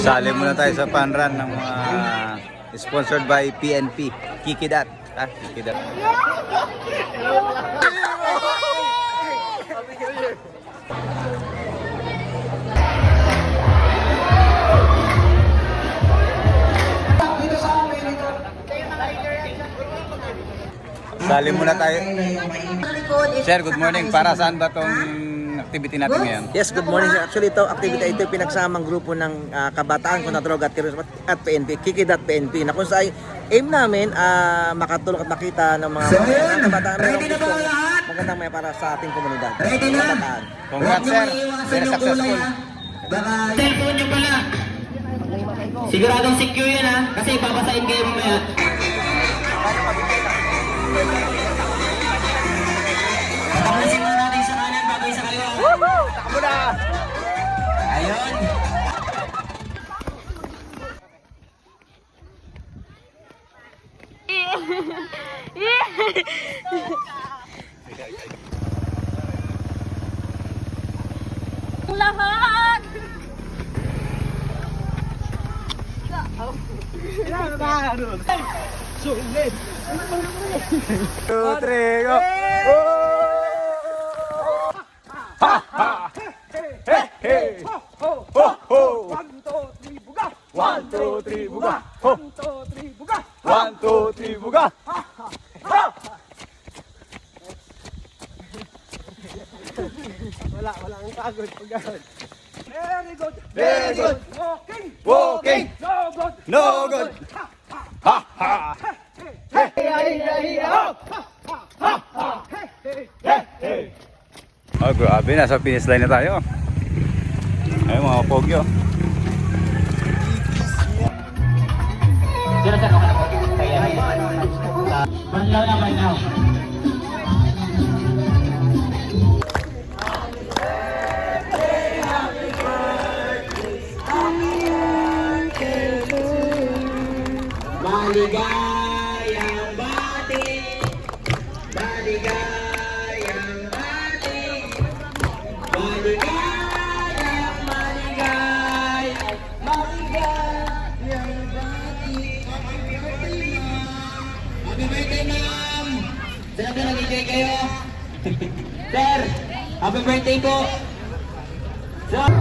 Sali muna tayo sa panran ng mga sponsored by PNP. Kikidat. Kikidat. Sali muna tayo. Sir, good morning. Para saan ba tong activity natin ngayon? Yes, good morning sir. Actually ito, activity ito pinagsamang grupo ng kabataan kontra droga at terrorismo at PNP, Kikidat PNP, na kung saan aim namin makatulong at makita ng mga kabataan magandang may para sa ating komunidad. Kabataan. Congrats sir. Very successful. Cellphone nyo pala. Siguradong secure yan ha, kasi babasahin kayo mamaya. Patapusin muna natin sa kanan bago sa kaliwa. Takbo na! Ayun. Lahat! Two, three, go! Ha ha! Hey hey! Ho ho! 1, 2, 3, buga! 1, 2, 3, buga! Ho! 1, 2, 3, buga! 1, 2, 3, buga! Wala ang pagod pag gano'n. Very good! Very good! Walking! Walking! No good! No good! Ha ha! Hey hey hey! Ho! Hey hey! Oh, grabe, nasa finish line na tayo. Ayun mga pogyo. Sino sir, okay na po? Kaya banlaw na banlaw. Maligayang bati, maligayang bati, maligayang maligayang bati. Happy birthday, ma'am! Saan ka nag-enjoy kayo? Sir, happy birthday po! Sir!